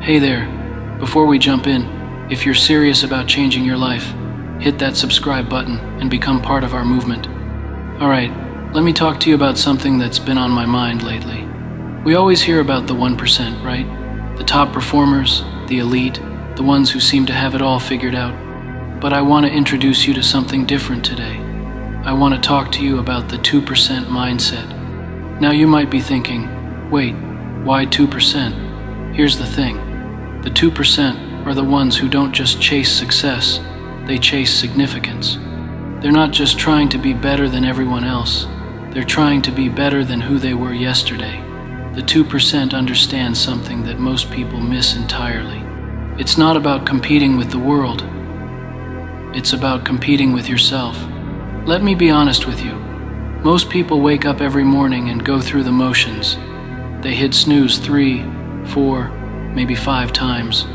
Hey there, before we jump in, if you're serious about changing your life, hit that subscribe button and become part of our movement. Alright, let me talk to you about something that's been on my mind lately. We always hear about the 1%, right? The top performers, the elite, the ones who seem to have it all figured out. But I want to introduce you to something different today. I want to talk to you about the 2% mindset. Now you might be thinking, wait, why 2%? Here's the thing. The 2% are the ones who don't just chase success, they chase significance. They're not just trying to be better than everyone else, they're trying to be better than who they were yesterday. The 2% understand something that most people miss entirely. It's not about competing with the world. It's about competing with yourself. Let me be honest with you. Most people wake up every morning and go through the motions. They hit snooze 3, 4, maybe 5 times.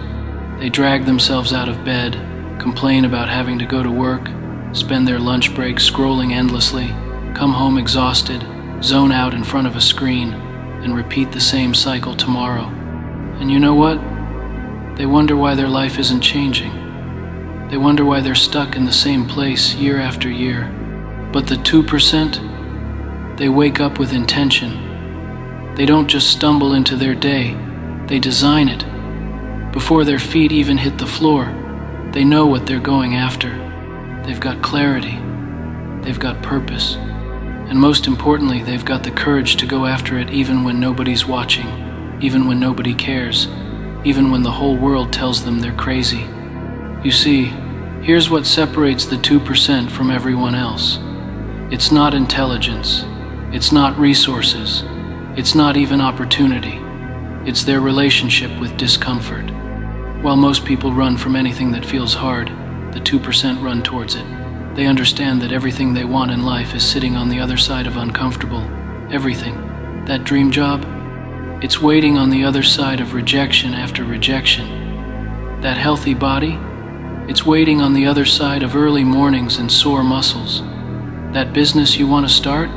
They drag themselves out of bed, complain about having to go to work, spend their lunch break scrolling endlessly, come home exhausted, zone out in front of a screen, and repeat the same cycle tomorrow. And you know what? They wonder why their life isn't changing. They wonder why they're stuck in the same place year after year. But the 2%, they wake up with intention. They don't just stumble into their day, they design it. Before their feet even hit the floor, they know what they're going after. They've got clarity. They've got purpose. And most importantly, they've got the courage to go after it even when nobody's watching, even when nobody cares, even when the whole world tells them they're crazy. You see, here's what separates the 2% from everyone else. It's not intelligence. It's not resources. It's not even opportunity. It's their relationship with discomfort. While most people run from anything that feels hard, the 2% run towards it. They understand that everything they want in life is sitting on the other side of uncomfortable. Everything. That dream job? It's waiting on the other side of rejection after rejection. That healthy body? It's waiting on the other side of early mornings and sore muscles. That business you want to start?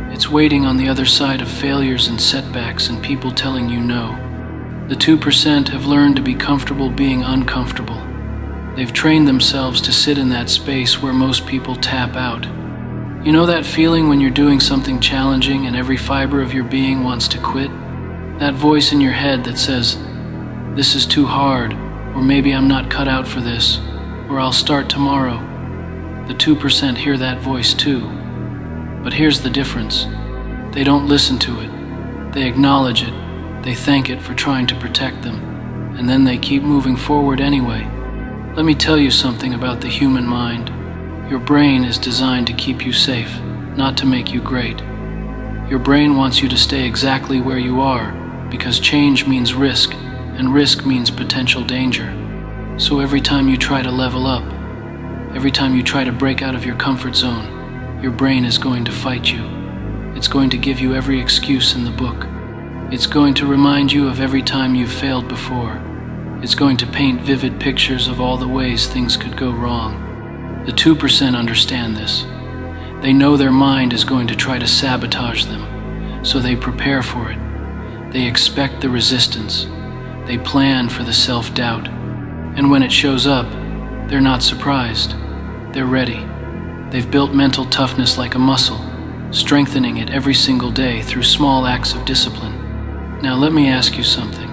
It's waiting on the other side of failures and setbacks and people telling you no. The 2% have learned to be comfortable being uncomfortable. They've trained themselves to sit in that space where most people tap out. You know that feeling when you're doing something challenging and every fiber of your being wants to quit? That voice in your head that says, "This is too hard," or "Maybe I'm not cut out for this," or "I'll start tomorrow." The 2% hear that voice too. But here's the difference. They don't listen to it. They acknowledge it. They thank it for trying to protect them. And then they keep moving forward anyway. Let me tell you something about the human mind. Your brain is designed to keep you safe, not to make you great. Your brain wants you to stay exactly where you are, because change means risk, and risk means potential danger. So every time you try to level up, every time you try to break out of your comfort zone, your brain is going to fight you. It's going to give you every excuse in the book. It's going to remind you of every time you've failed before. It's going to paint vivid pictures of all the ways things could go wrong. The 2% understand this. They know their mind is going to try to sabotage them, so they prepare for it. They expect the resistance. They plan for the self-doubt. And when it shows up, they're not surprised. They're ready. They've built mental toughness like a muscle, strengthening it every single day through small acts of discipline. Now let me ask you something.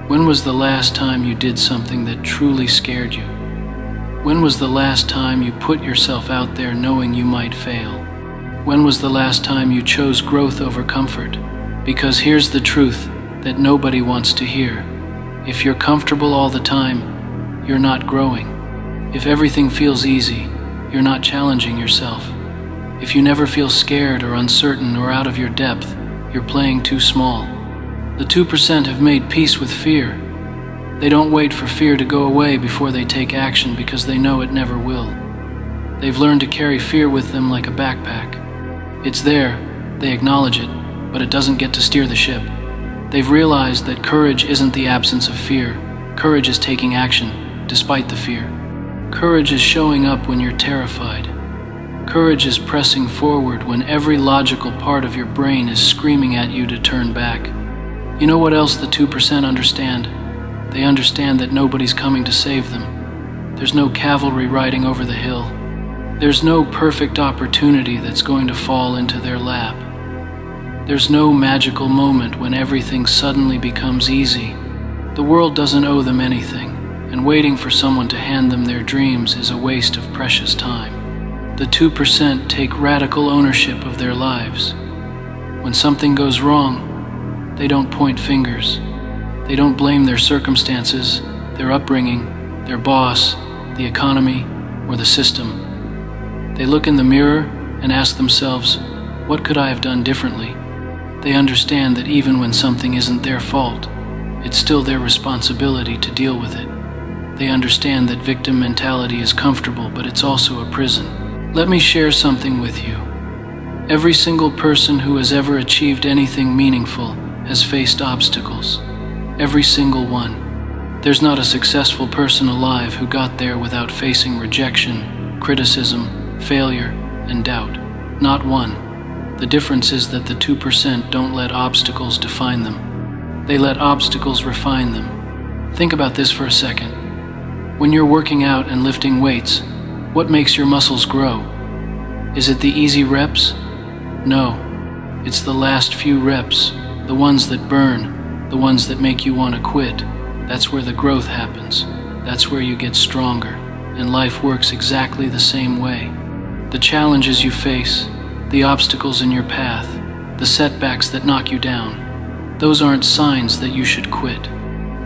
When was the last time you did something that truly scared you? When was the last time you put yourself out there knowing you might fail? When was the last time you chose growth over comfort? Because here's the truth that nobody wants to hear. If you're comfortable all the time, you're not growing. If everything feels easy, you're not challenging yourself. If you never feel scared or uncertain or out of your depth, you're playing too small. The 2% have made peace with fear. They don't wait for fear to go away before they take action because they know it never will. They've learned to carry fear with them like a backpack. It's there, they acknowledge it, but it doesn't get to steer the ship. They've realized that courage isn't the absence of fear. Courage is taking action, despite the fear. Courage is showing up when you're terrified. Courage is pressing forward when every logical part of your brain is screaming at you to turn back. You know what else the 2% understand? They understand that nobody's coming to save them. There's no cavalry riding over the hill. There's no perfect opportunity that's going to fall into their lap. There's no magical moment when everything suddenly becomes easy. The world doesn't owe them anything, and waiting for someone to hand them their dreams is a waste of precious time. The 2% take radical ownership of their lives. When something goes wrong, they don't point fingers. They don't blame their circumstances, their upbringing, their boss, the economy, or the system. They look in the mirror and ask themselves, what could I have done differently? They understand that even when something isn't their fault, it's still their responsibility to deal with it. They understand that victim mentality is comfortable, but it's also a prison. Let me share something with you. Every single person who has ever achieved anything meaningful has faced obstacles. Every single one. There's not a successful person alive who got there without facing rejection, criticism, failure, and doubt. Not one. The difference is that the 2% don't let obstacles define them. They let obstacles refine them. Think about this for a second. When you're working out and lifting weights, what makes your muscles grow? Is it the easy reps? No. It's the last few reps, the ones that burn, the ones that make you want to quit. That's where the growth happens. That's where you get stronger. And life works exactly the same way. The challenges you face, the obstacles in your path, the setbacks that knock you down, those aren't signs that you should quit.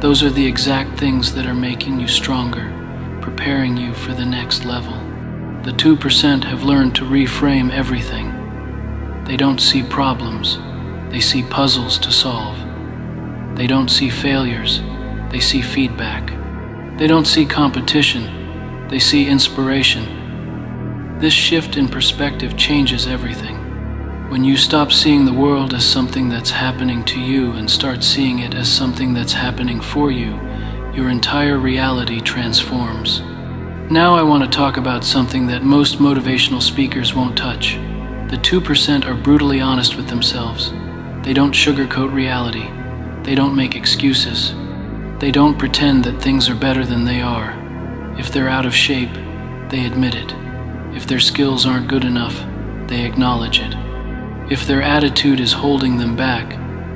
Those are the exact things that are making you stronger, preparing you for the next level. The 2% have learned to reframe everything. They don't see problems, they see puzzles to solve. They don't see failures, they see feedback. They don't see competition, they see inspiration. This shift in perspective changes everything. When you stop seeing the world as something that's happening to you and start seeing it as something that's happening for you, your entire reality transforms. Now I want to talk about something that most motivational speakers won't touch. The 2% are brutally honest with themselves. They don't sugarcoat reality. They don't make excuses. They don't pretend that things are better than they are. If they're out of shape, they admit it. If their skills aren't good enough, they acknowledge it. If their attitude is holding them back,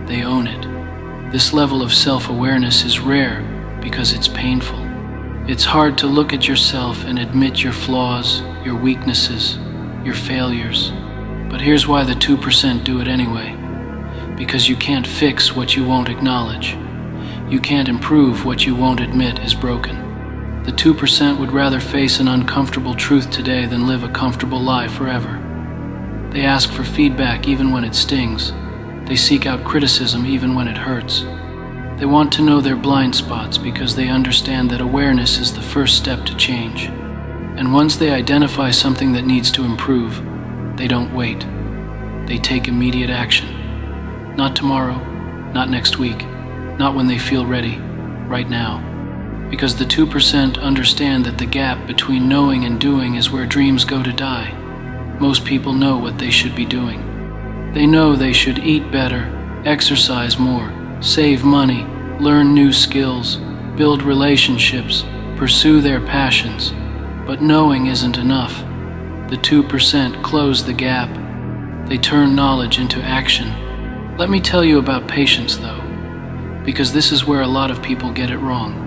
they own it. This level of self-awareness is rare because it's painful. It's hard to look at yourself and admit your flaws, your weaknesses, your failures. But here's why the 2% do it anyway. Because you can't fix what you won't acknowledge. You can't improve what you won't admit is broken. The 2% would rather face an uncomfortable truth today than live a comfortable lie forever. They ask for feedback even when it stings. They seek out criticism even when it hurts. They want to know their blind spots because they understand that awareness is the first step to change. And once they identify something that needs to improve, they don't wait. They take immediate action. Not tomorrow, not next week, not when they feel ready, right now. Because the 2% understand that the gap between knowing and doing is where dreams go to die. Most people know what they should be doing. They know they should eat better, exercise more, save money, learn new skills, build relationships, pursue their passions. But knowing isn't enough. The 2% close the gap. They turn knowledge into action. Let me tell you about patience though, because this is where a lot of people get it wrong.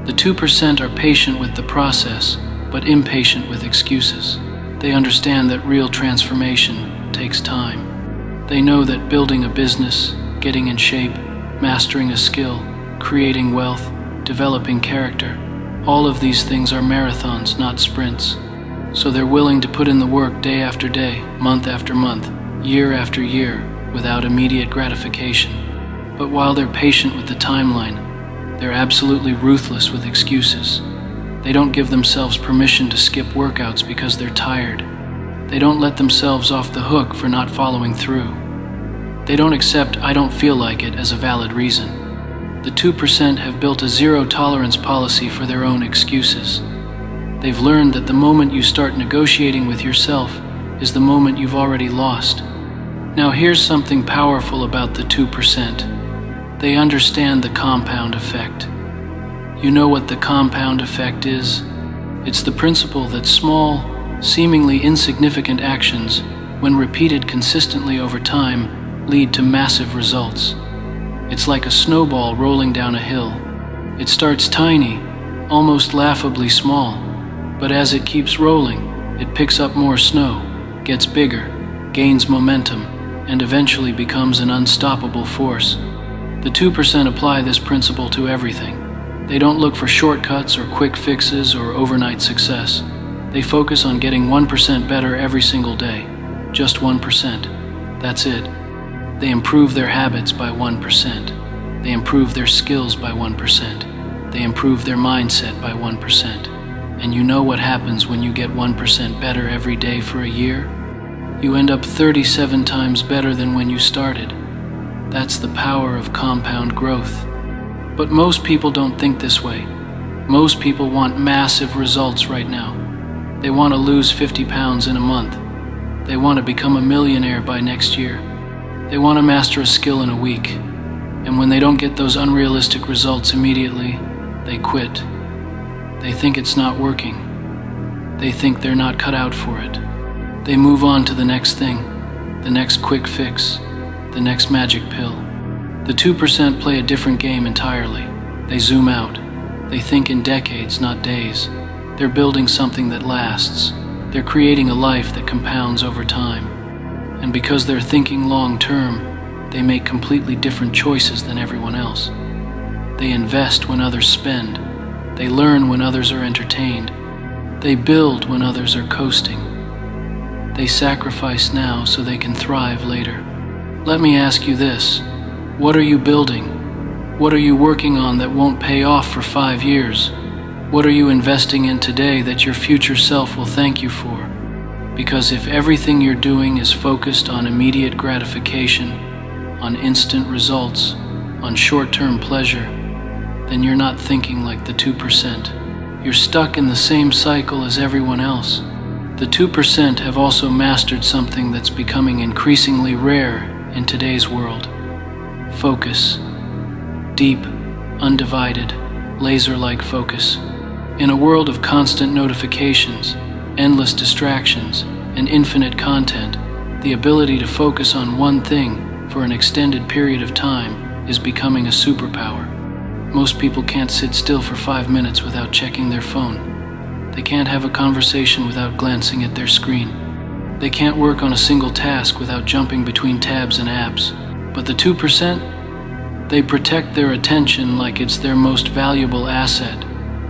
The 2% are patient with the process, but impatient with excuses. They understand that real transformation takes time. They know that building a business, getting in shape, mastering a skill, creating wealth, developing character, all of these things are marathons, not sprints. So they're willing to put in the work day after day, month after month, year after year, without immediate gratification. But while they're patient with the timeline, they're absolutely ruthless with excuses. They don't give themselves permission to skip workouts because they're tired. They don't let themselves off the hook for not following through. They don't accept "I don't feel like it" as a valid reason. The 2% have built a zero-tolerance policy for their own excuses. They've learned that the moment you start negotiating with yourself is the moment you've already lost. Now here's something powerful about the 2%. They understand the compound effect. You know what the compound effect is? It's the principle that small, seemingly insignificant actions, when repeated consistently over time, lead to massive results. It's like a snowball rolling down a hill. It starts tiny, almost laughably small, but as it keeps rolling, it picks up more snow, gets bigger, gains momentum, and eventually becomes an unstoppable force. The 2% apply this principle to everything. They don't look for shortcuts or quick fixes or overnight success. They focus on getting 1% better every single day. Just 1%. That's it. They improve their habits by 1%. They improve their skills by 1%. They improve their mindset by 1%. And you know what happens when you get 1% better every day for a year? You end up 37 times better than when you started. That's the power of compound growth. But most people don't think this way. Most people want massive results right now. They want to lose 50 pounds in a month. They want to become a millionaire by next year. They want to master a skill in a week. And when they don't get those unrealistic results immediately, they quit. They think it's not working. They think they're not cut out for it. They move on to the next thing, the next quick fix, the next magic pill. The 2% play a different game entirely. They zoom out. They think in decades, not days. They're building something that lasts. They're creating a life that compounds over time. And because they're thinking long term, they make completely different choices than everyone else. They invest when others spend. They learn when others are entertained. They build when others are coasting. They sacrifice now so they can thrive later. Let me ask you this. What are you building? What are you working on that won't pay off for 5 years? What are you investing in today that your future self will thank you for? Because if everything you're doing is focused on immediate gratification, on instant results, on short-term pleasure, then you're not thinking like the 2%. You're stuck in the same cycle as everyone else. The 2% have also mastered something that's becoming increasingly rare in today's world. Focus. Deep, undivided, laser-like focus. In a world of constant notifications, endless distractions, and infinite content, the ability to focus on one thing for an extended period of time is becoming a superpower. Most people can't sit still for 5 minutes without checking their phone. They can't have a conversation without glancing at their screen. They can't work on a single task without jumping between tabs and apps. But the 2%, they protect their attention like it's their most valuable asset,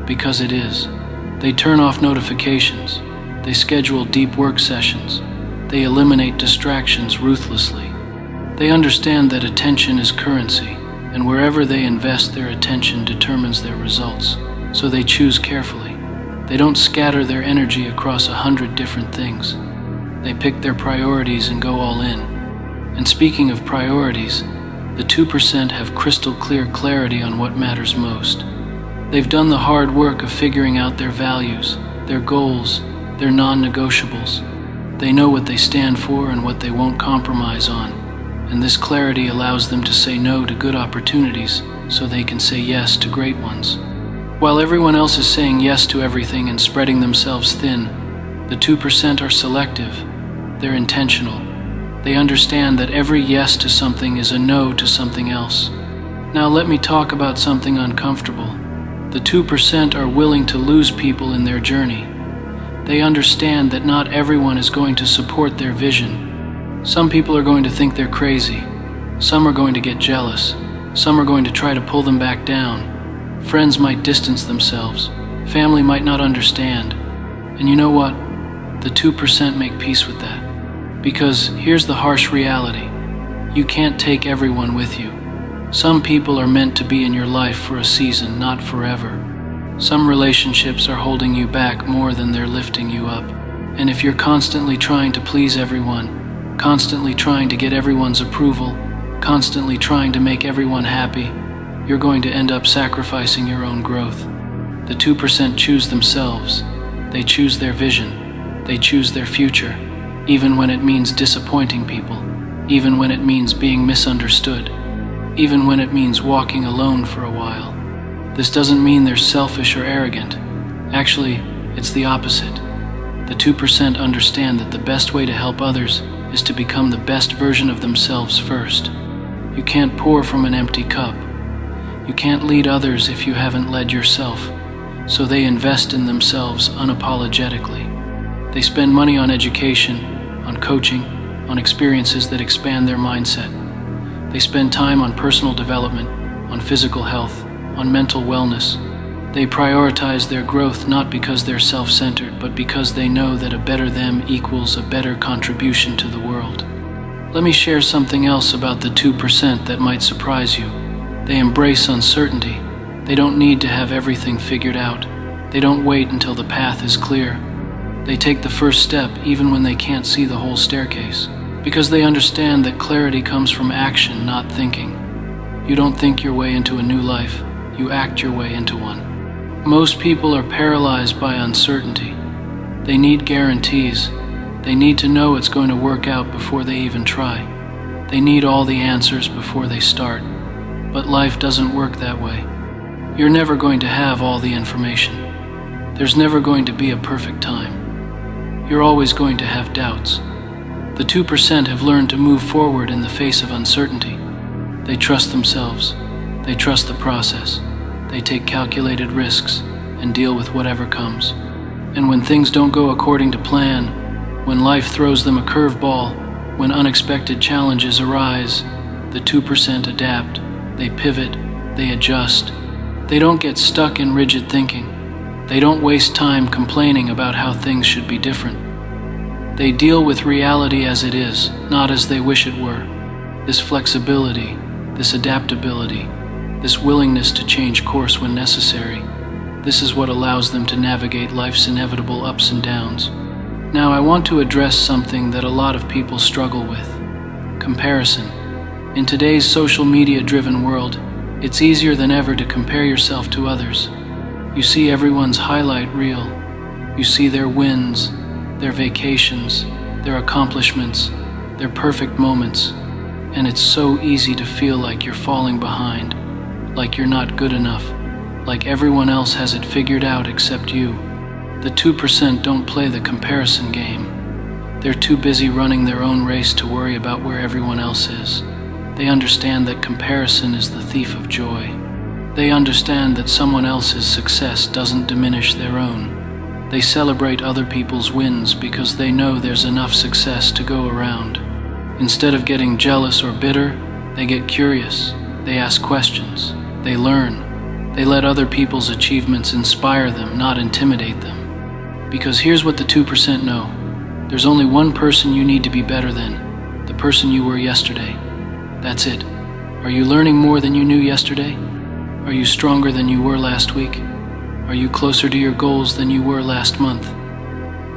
because it is. They turn off notifications. They schedule deep work sessions. They eliminate distractions ruthlessly. They understand that attention is currency, and wherever they invest their attention determines their results. So they choose carefully. They don't scatter their energy across 100 different things. They pick their priorities and go all in. And speaking of priorities, the 2% have crystal clear clarity on what matters most. They've done the hard work of figuring out their values, their goals, their non-negotiables. They know what they stand for and what they won't compromise on. And this clarity allows them to say no to good opportunities so they can say yes to great ones. While everyone else is saying yes to everything and spreading themselves thin, the 2% are selective. They're intentional. They understand that every yes to something is a no to something else. Now let me talk about something uncomfortable. The 2% are willing to lose people in their journey. They understand that not everyone is going to support their vision. Some people are going to think they're crazy. Some are going to get jealous. Some are going to try to pull them back down. Friends might distance themselves. Family might not understand. And you know what? The 2% make peace with that. Because here's the harsh reality. You can't take everyone with you. Some people are meant to be in your life for a season, not forever. Some relationships are holding you back more than they're lifting you up. And if you're constantly trying to please everyone, constantly trying to get everyone's approval, constantly trying to make everyone happy, you're going to end up sacrificing your own growth. The 2% choose themselves. They choose their vision. They choose their future. Even when it means disappointing people, even when it means being misunderstood, even when it means walking alone for a while. This doesn't mean they're selfish or arrogant. Actually, it's the opposite. The 2% understand that the best way to help others is to become the best version of themselves first. You can't pour from an empty cup. You can't lead others if you haven't led yourself. So they invest in themselves unapologetically. They spend money on education, on coaching, on experiences that expand their mindset. They spend time on personal development, on physical health, on mental wellness. They prioritize their growth not because they're self-centered, but because they know that a better them equals a better contribution to the world. Let me share something else about the 2% that might surprise you. They embrace uncertainty. They don't need to have everything figured out. They don't wait until the path is clear. They take the first step even when they can't see the whole staircase, because they understand that clarity comes from action, not thinking. You don't think your way into a new life, you act your way into one. Most people are paralyzed by uncertainty. They need guarantees. They need to know it's going to work out before they even try. They need all the answers before they start. But life doesn't work that way. You're never going to have all the information. There's never going to be a perfect time. You're always going to have doubts. The 2% have learned to move forward in the face of uncertainty. They trust themselves. They trust the process. They take calculated risks and deal with whatever comes. And when things don't go according to plan, when life throws them a curveball, when unexpected challenges arise, the 2% adapt. They pivot. They adjust. They don't get stuck in rigid thinking. They don't waste time complaining about how things should be different. They deal with reality as it is, not as they wish it were. This flexibility, this adaptability, this willingness to change course when necessary, this is what allows them to navigate life's inevitable ups and downs. Now, I want to address something that a lot of people struggle with: comparison. In today's social media-driven world, it's easier than ever to compare yourself to others. You see everyone's highlight reel. You see their wins, their vacations, their accomplishments, their perfect moments, and it's so easy to feel like you're falling behind, like you're not good enough, like everyone else has it figured out except you. The 2% don't play the comparison game. They're too busy running their own race to worry about where everyone else is. They understand that comparison is the thief of joy. They understand that someone else's success doesn't diminish their own. They celebrate other people's wins because they know there's enough success to go around. Instead of getting jealous or bitter, they get curious. They ask questions. They learn. They let other people's achievements inspire them, not intimidate them. Because here's what the 2% know. There's only one person you need to be better than, the person you were yesterday. That's it. Are you learning more than you knew yesterday? Are you stronger than you were last week? Are you closer to your goals than you were last month?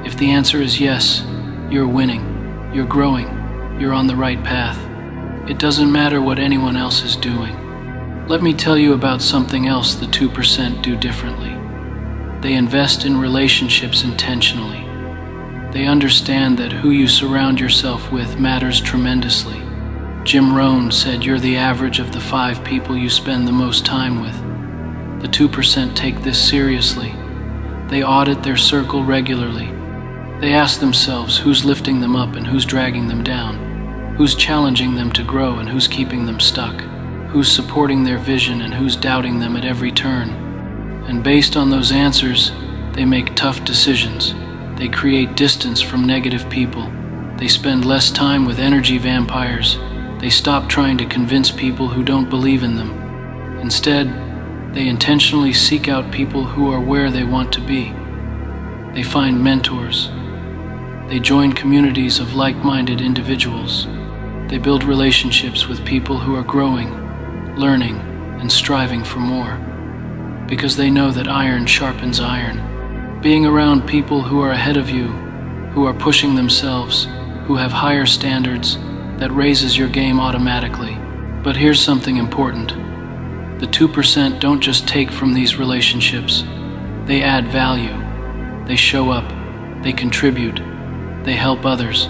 If the answer is yes, you're winning, you're growing, you're on the right path. It doesn't matter what anyone else is doing. Let me tell you about something else the 2% do differently. They invest in relationships intentionally. They understand that who you surround yourself with matters tremendously. Jim Rohn said you're the average of the 5 people you spend the most time with. The 2% take this seriously. They audit their circle regularly. They ask themselves who's lifting them up and who's dragging them down, who's challenging them to grow and who's keeping them stuck, who's supporting their vision and who's doubting them at every turn. And based on those answers, they make tough decisions. They create distance from negative people. They spend less time with energy vampires. They stop trying to convince people who don't believe in them. Instead, they intentionally seek out people who are where they want to be. They find mentors. They join communities of like-minded individuals. They build relationships with people who are growing, learning, and striving for more. Because they know that iron sharpens iron. Being around people who are ahead of you, who are pushing themselves, who have higher standards, that raises your game automatically. But here's something important. The 2% don't just take from these relationships. They add value. They show up. They contribute. They help others.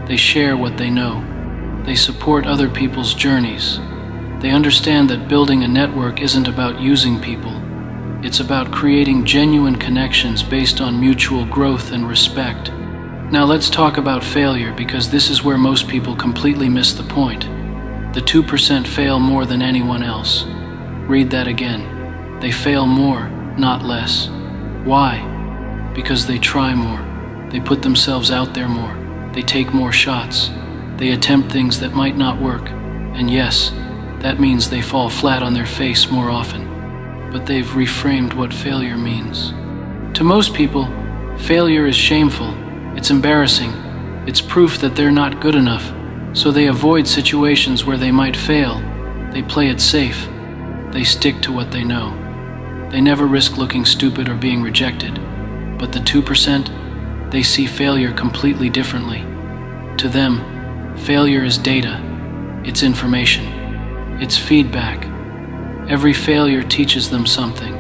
They share what they know. They support other people's journeys. They understand that building a network isn't about using people. It's about creating genuine connections based on mutual growth and respect. Now let's talk about failure, because this is where most people completely miss the point. The 2% fail more than anyone else. Read that again. They fail more, not less. Why? Because they try more. They put themselves out there more. They take more shots. They attempt things that might not work. And yes, that means they fall flat on their face more often. But they've reframed what failure means. To most people, failure is shameful. It's embarrassing. It's proof that they're not good enough. So they avoid situations where they might fail. They play it safe. They stick to what they know. They never risk looking stupid or being rejected. But the 2%, they see failure completely differently. To them, failure is data. It's information. It's feedback. Every failure teaches them something.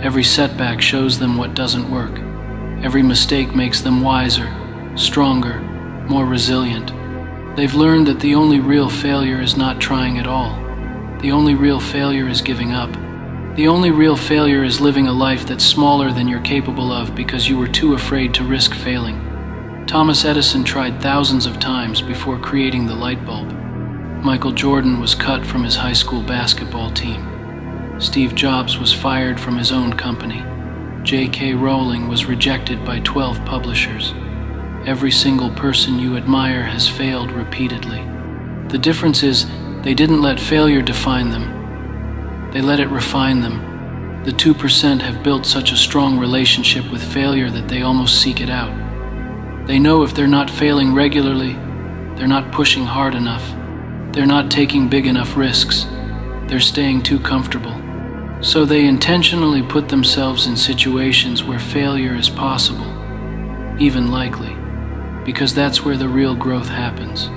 Every setback shows them what doesn't work. Every mistake makes them wiser, stronger, more resilient. They've learned that the only real failure is not trying at all. The only real failure is giving up. The only real failure is living a life that's smaller than you're capable of because you were too afraid to risk failing. Thomas Edison tried thousands of times before creating the light bulb. Michael Jordan was cut from his high school basketball team. Steve Jobs was fired from his own company. J.K. Rowling was rejected by 12 publishers. Every single person you admire has failed repeatedly. The difference is, they didn't let failure define them. They let it refine them. The 2% have built such a strong relationship with failure that they almost seek it out. They know if they're not failing regularly, they're not pushing hard enough, they're not taking big enough risks, they're staying too comfortable. So they intentionally put themselves in situations where failure is possible, even likely, because that's where the real growth happens.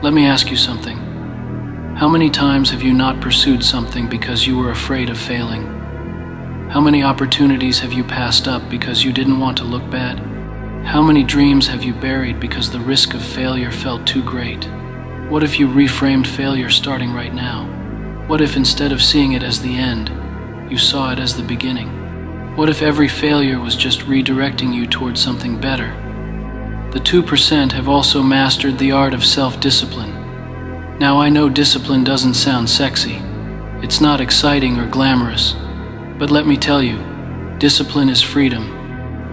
Let me ask you something. How many times have you not pursued something because you were afraid of failing? How many opportunities have you passed up because you didn't want to look bad? How many dreams have you buried because the risk of failure felt too great? What if you reframed failure starting right now? What if instead of seeing it as the end, you saw it as the beginning? What if every failure was just redirecting you towards something better? The 2% have also mastered the art of self-discipline. Now I know discipline doesn't sound sexy. It's not exciting or glamorous. But let me tell you, discipline is freedom.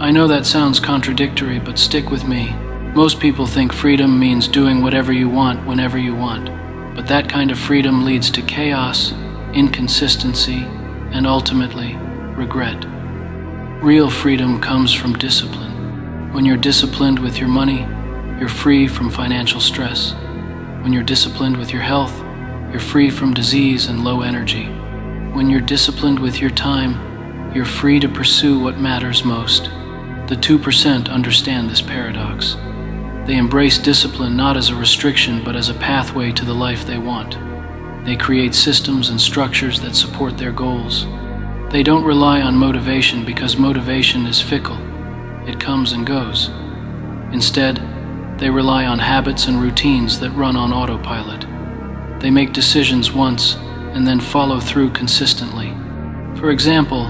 I know that sounds contradictory, but stick with me. Most people think freedom means doing whatever you want whenever you want. But that kind of freedom leads to chaos, inconsistency, and ultimately, regret. Real freedom comes from discipline. When you're disciplined with your money, you're free from financial stress. When you're disciplined with your health, you're free from disease and low energy. When you're disciplined with your time, you're free to pursue what matters most. The 2% understand this paradox. They embrace discipline not as a restriction, but as a pathway to the life they want. They create systems and structures that support their goals. They don't rely on motivation because motivation is fickle. It comes and goes. Instead, they rely on habits and routines that run on autopilot. They make decisions once and then follow through consistently. For example,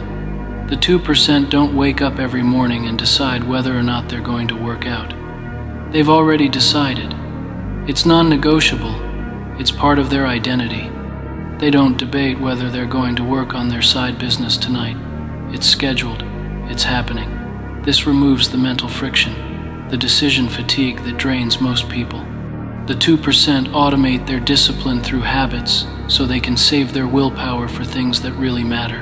the 2% don't wake up every morning and decide whether or not they're going to work out. They've already decided. It's non-negotiable. It's part of their identity. They don't debate whether they're going to work on their side business tonight. It's scheduled. It's happening. This removes the mental friction, the decision fatigue that drains most people. The 2% automate their discipline through habits so they can save their willpower for things that really matter.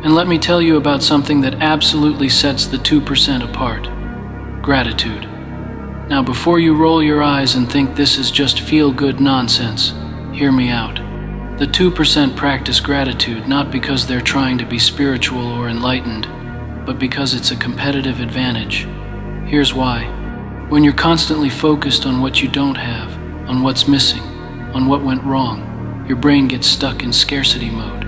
And let me tell you about something that absolutely sets the 2% apart: gratitude. Now, before you roll your eyes and think this is just feel-good nonsense, hear me out. The 2% practice gratitude not because they're trying to be spiritual or enlightened, but because it's a competitive advantage. Here's why. When you're constantly focused on what you don't have, on what's missing, on what went wrong, your brain gets stuck in scarcity mode.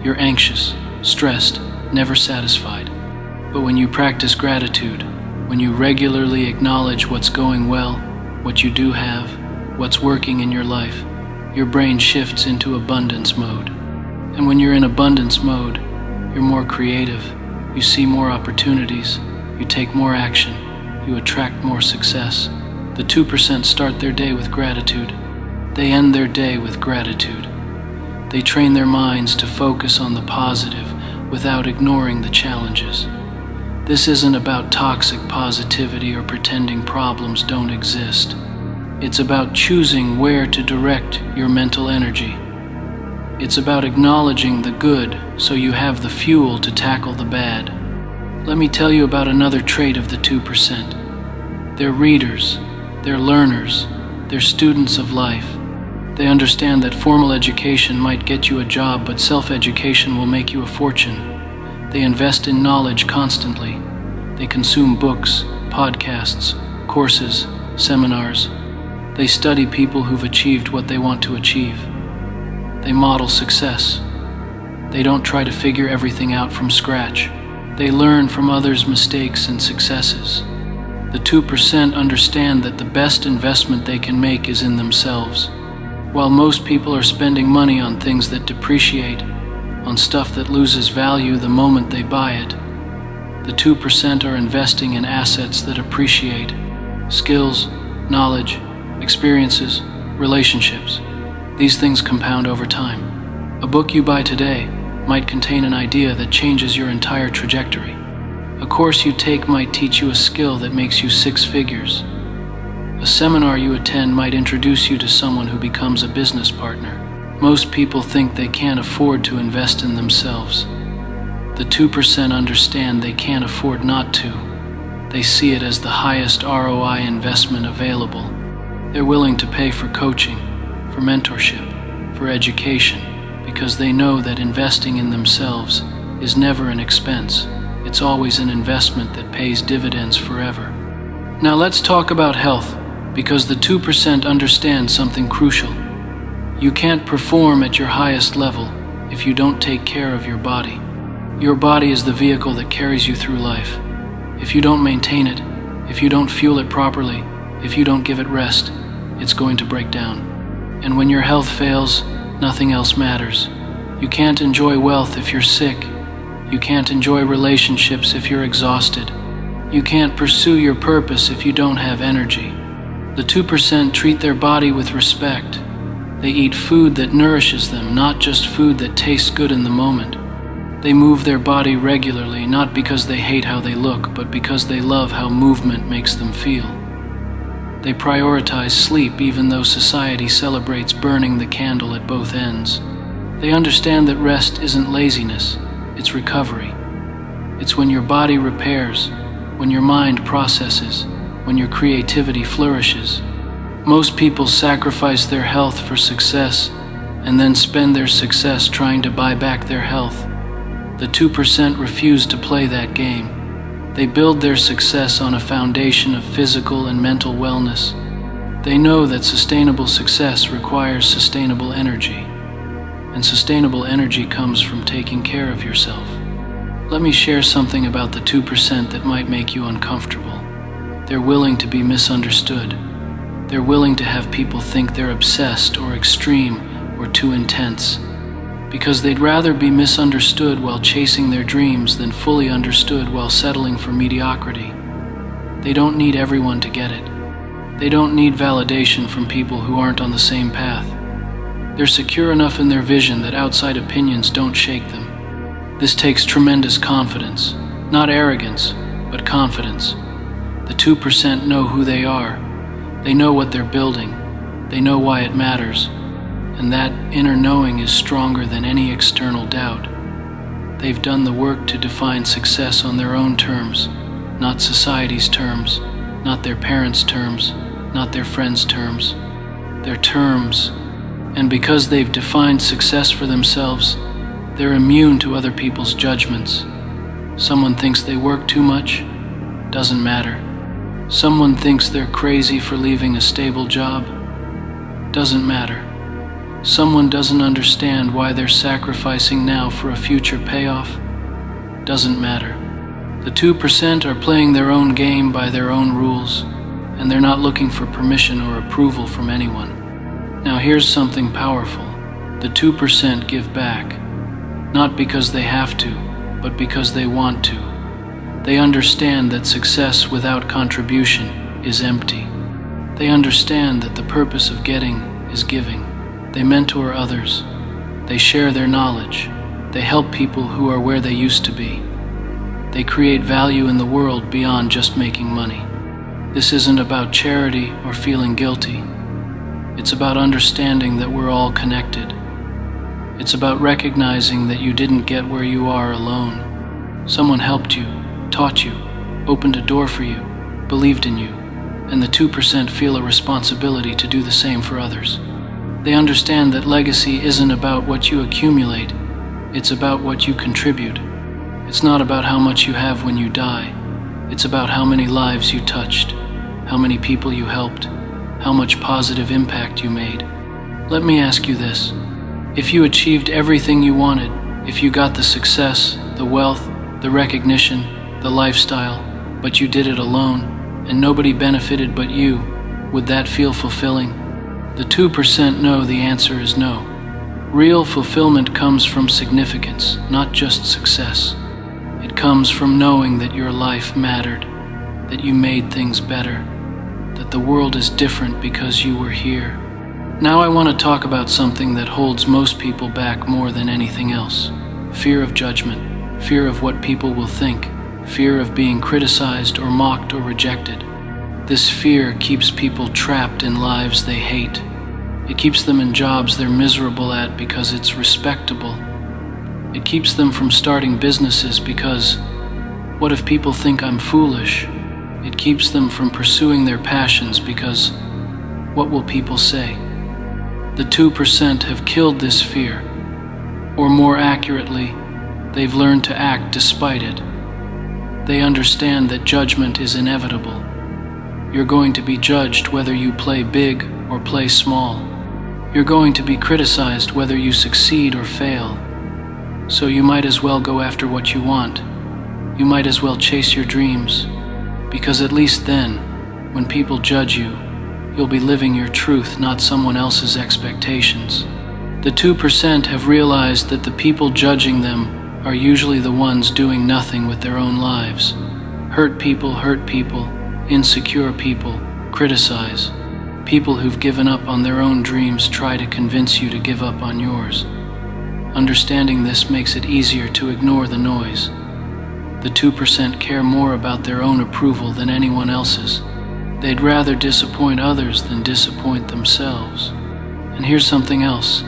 You're anxious, stressed, never satisfied. But when you practice gratitude, when you regularly acknowledge what's going well, what you do have, what's working in your life, your brain shifts into abundance mode. And when you're in abundance mode, You're more creative. You see more opportunities. You take more action. You attract more success. The 2% start their day with gratitude. They end their day with gratitude. They train their minds to focus on the positive without ignoring the challenges. This isn't about toxic positivity or pretending problems don't exist. It's about choosing where to direct your mental energy. It's about acknowledging the good so you have the fuel to tackle the bad. Let me tell you about another trait of the 2%. They're readers, they're learners, they're students of life. They understand that formal education might get you a job, but self-education will make you a fortune. They invest in knowledge constantly. They consume books, podcasts, courses, seminars. They study people who've achieved what they want to achieve. They model success. They don't try to figure everything out from scratch. They learn from others' mistakes and successes. The 2% understand that the best investment they can make is in themselves. While most people are spending money on things that depreciate, on stuff that loses value the moment they buy it, the 2% are investing in assets that appreciate: skills, knowledge, experiences, relationships. These things compound over time. A book you buy today might contain an idea that changes your entire trajectory. A course you take might teach you a skill that makes you 6 figures. A seminar you attend might introduce you to someone who becomes a business partner. Most people think they can't afford to invest in themselves. The 2% understand they can't afford not to. They see it as the highest ROI investment available. They're willing to pay for coaching, for mentorship, for education, because they know that investing in themselves is never an expense. It's always an investment that pays dividends forever. Now let's talk about health, because the 2% understand something crucial. You can't perform at your highest level if you don't take care of your body. Your body is the vehicle that carries you through life. If you don't maintain it, if you don't fuel it properly, if you don't give it rest, it's going to break down. And when your health fails, nothing else matters. You can't enjoy wealth if you're sick. You can't enjoy relationships if you're exhausted. You can't pursue your purpose if you don't have energy. The 2% treat their body with respect. They eat food that nourishes them, not just food that tastes good in the moment. They move their body regularly, not because they hate how they look, but because they love how movement makes them feel. They prioritize sleep even though society celebrates burning the candle at both ends. They understand that rest isn't laziness, it's recovery. It's when your body repairs, when your mind processes, when your creativity flourishes. Most people sacrifice their health for success and then spend their success trying to buy back their health. The 2% refuse to play that game. They build their success on a foundation of physical and mental wellness. They know that sustainable success requires sustainable energy, and sustainable energy comes from taking care of yourself. Let me share something about the 2% that might make you uncomfortable. They're willing to be misunderstood. They're willing to have people think they're obsessed or extreme or too intense, because they'd rather be misunderstood while chasing their dreams than fully understood while settling for mediocrity. They don't need everyone to get it. They don't need validation from people who aren't on the same path. They're secure enough in their vision that outside opinions don't shake them. This takes tremendous confidence, not arrogance, but confidence. The 2% know who they are. They know what they're building. They know why it matters. And that inner knowing is stronger than any external doubt. They've done the work to define success on their own terms, not society's terms, not their parents' terms, not their friends' terms. Their terms. And because they've defined success for themselves, they're immune to other people's judgments. Someone thinks they work too much? Doesn't matter. Someone thinks they're crazy for leaving a stable job? Doesn't matter. Someone doesn't understand why they're sacrificing now for a future payoff? Doesn't matter. The 2% are playing their own game by their own rules, and they're not looking for permission or approval from anyone. Now here's something powerful. The 2% give back, not because they have to, but because they want to. They understand that success without contribution is empty. They understand that the purpose of getting is giving. They mentor others. They share their knowledge. They help people who are where they used to be. They create value in the world beyond just making money. This isn't about charity or feeling guilty. It's about understanding that we're all connected. It's about recognizing that you didn't get where you are alone. Someone helped you, taught you, opened a door for you, believed in you, and the 2% feel a responsibility to do the same for others. They understand that legacy isn't about what you accumulate, it's about what you contribute. It's not about how much you have when you die. It's about how many lives you touched, how many people you helped, how much positive impact you made. Let me ask you this. If you achieved everything you wanted, if you got the success, the wealth, the recognition, the lifestyle, but you did it alone, and nobody benefited but you, would that feel fulfilling? The 2% know the answer is no. Real fulfillment comes from significance, not just success. It comes from knowing that your life mattered, that you made things better, that the world is different because you were here. Now I want to talk about something that holds most people back more than anything else. Fear of judgment, fear of what people will think, fear of being criticized or mocked or rejected. This fear keeps people trapped in lives they hate. It keeps them in jobs they're miserable at because it's respectable. It keeps them from starting businesses because, what if people think I'm foolish? It keeps them from pursuing their passions because, what will people say? The 2% have killed this fear, or more accurately, they've learned to act despite it. They understand that judgment is inevitable. You're going to be judged whether you play big or play small. You're going to be criticized whether you succeed or fail. So you might as well go after what you want. You might as well chase your dreams. Because at least then, when people judge you, you'll be living your truth, not someone else's expectations. The 2% have realized that the people judging them are usually the ones doing nothing with their own lives. Hurt people, insecure people, criticize. People who've given up on their own dreams try to convince you to give up on yours. Understanding this makes it easier to ignore the noise. The 2% care more about their own approval than anyone else's. They'd rather disappoint others than disappoint themselves. And here's something else.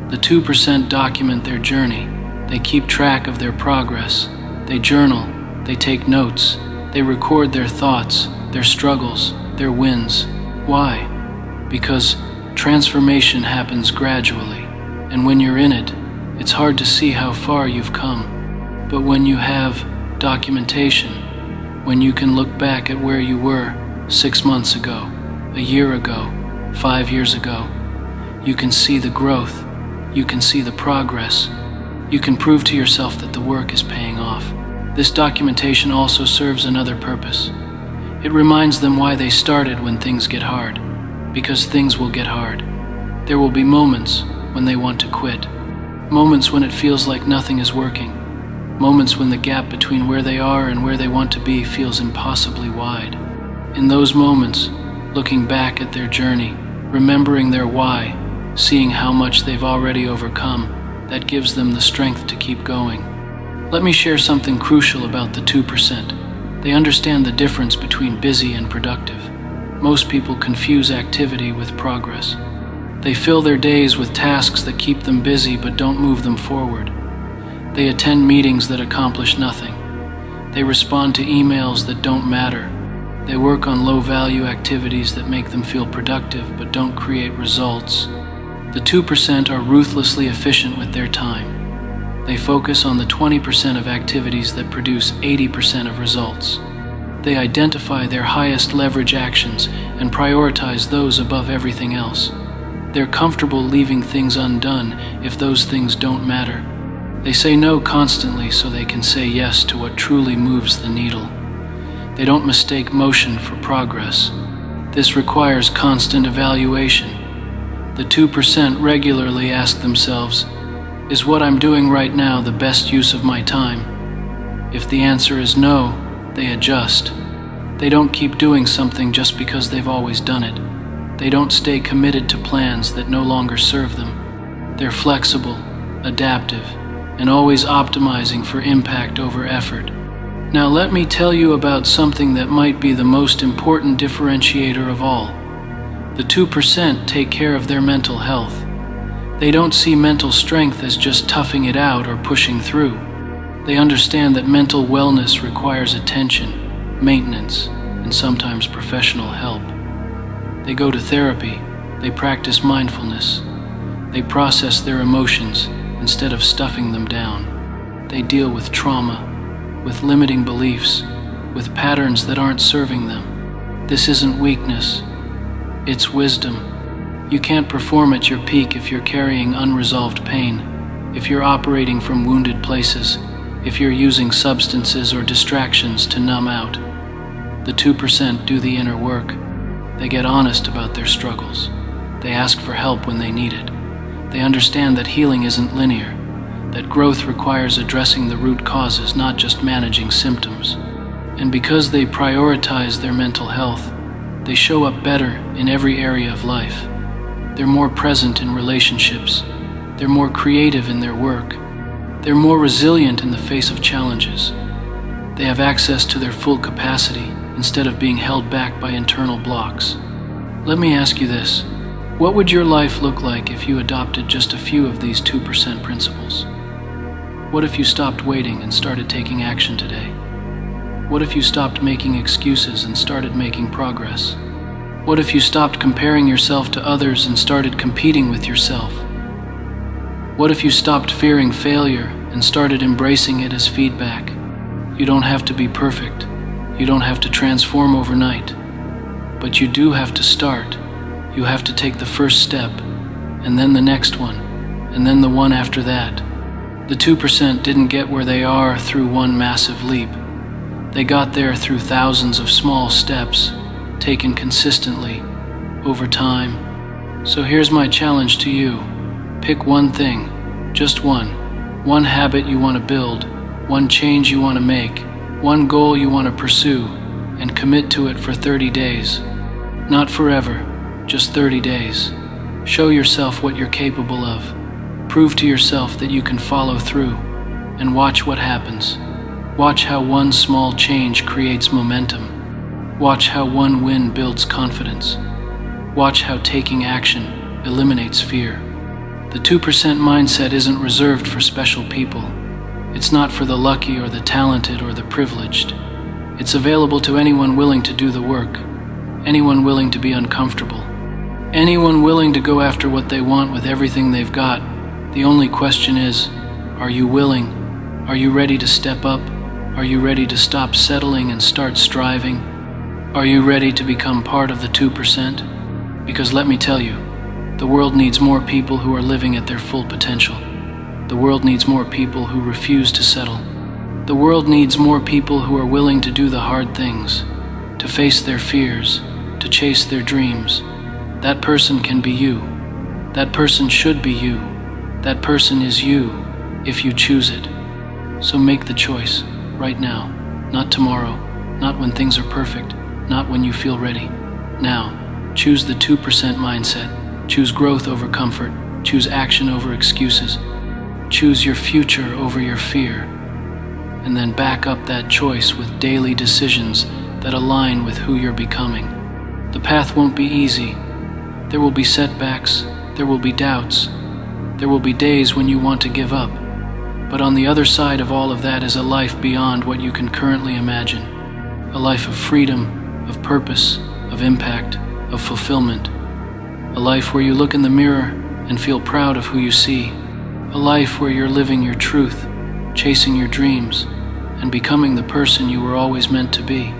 The 2% document their journey. They keep track of their progress. They journal. They take notes. They record their thoughts, their struggles, their wins. Why? Because transformation happens gradually. And when you're in it, it's hard to see how far you've come. But when you have documentation, when you can look back at where you were 6 months ago, a year ago, 5 years ago, you can see the growth, you can see the progress, you can prove to yourself that the work is paying off. This documentation also serves another purpose. It reminds them why they started when things get hard, because things will get hard. There will be moments when they want to quit, moments when it feels like nothing is working, moments when the gap between where they are and where they want to be feels impossibly wide. In those moments, looking back at their journey, remembering their why, seeing how much they've already overcome, that gives them the strength to keep going. Let me share something crucial about the 2%. They understand the difference between busy and productive. Most people confuse activity with progress. They fill their days with tasks that keep them busy but don't move them forward. They attend meetings that accomplish nothing. They respond to emails that don't matter. They work on low-value activities that make them feel productive but don't create results. The 2% are ruthlessly efficient with their time. They focus on the 20% of activities that produce 80% of results. They identify their highest leverage actions and prioritize those above everything else. They're comfortable leaving things undone if those things don't matter. They say no constantly so they can say yes to what truly moves the needle. They don't mistake motion for progress. This requires constant evaluation. The 2% regularly ask themselves, is what I'm doing right now the best use of my time? If the answer is no, they adjust. They don't keep doing something just because they've always done it. They don't stay committed to plans that no longer serve them. They're flexible, adaptive, and always optimizing for impact over effort. Now let me tell you about something that might be the most important differentiator of all. The 2% take care of their mental health. They don't see mental strength as just toughing it out or pushing through. They understand that mental wellness requires attention, maintenance, and sometimes professional help. They go to therapy, they practice mindfulness, they process their emotions instead of stuffing them down. They deal with trauma, with limiting beliefs, with patterns that aren't serving them. This isn't weakness, it's wisdom. You can't perform at your peak if you're carrying unresolved pain, if you're operating from wounded places, if you're using substances or distractions to numb out. The 2% do the inner work. They get honest about their struggles. They ask for help when they need it. They understand that healing isn't linear, that growth requires addressing the root causes, not just managing symptoms. And because they prioritize their mental health, they show up better in every area of life. They're more present in relationships. They're more creative in their work. They're more resilient in the face of challenges. They have access to their full capacity instead of being held back by internal blocks. Let me ask you this. What would your life look like if you adopted just a few of these 2% principles? What if you stopped waiting and started taking action today? What if you stopped making excuses and started making progress? What if you stopped comparing yourself to others and started competing with yourself? What if you stopped fearing failure and started embracing it as feedback? You don't have to be perfect. You don't have to transform overnight. But you do have to start. You have to take the first step, and then the next one, and then the one after that. The 2% didn't get where they are through one massive leap. They got there through thousands of small steps, taken consistently, over time. So here's my challenge to you. Pick one thing, just one. One habit you want to build, one change you want to make, one goal you want to pursue, and commit to it for 30 days. Not forever, just 30 days. Show yourself what you're capable of. Prove to yourself that you can follow through, and watch what happens. Watch how one small change creates momentum. Watch how one win builds confidence. Watch how taking action eliminates fear. The 2% mindset isn't reserved for special people. It's not for the lucky or the talented or the privileged. It's available to anyone willing to do the work, anyone willing to be uncomfortable, anyone willing to go after what they want with everything they've got. The only question is, are you willing? Are you ready to step up? Are you ready to stop settling and start striving? Are you ready to become part of the 2%? Because let me tell you, the world needs more people who are living at their full potential. The world needs more people who refuse to settle. The world needs more people who are willing to do the hard things, to face their fears, to chase their dreams. That person can be you. That person should be you. That person is you, if you choose it. So make the choice, right now, not tomorrow, not when things are perfect, not when you feel ready. Now, choose the 2% mindset. Choose growth over comfort. Choose action over excuses. Choose your future over your fear. And then back up that choice with daily decisions that align with who you're becoming. The path won't be easy. There will be setbacks. There will be doubts. There will be days when you want to give up. But on the other side of all of that is a life beyond what you can currently imagine. A life of freedom, of purpose, of impact, of fulfillment. A life where you look in the mirror and feel proud of who you see. A life where you're living your truth, chasing your dreams, and becoming the person you were always meant to be.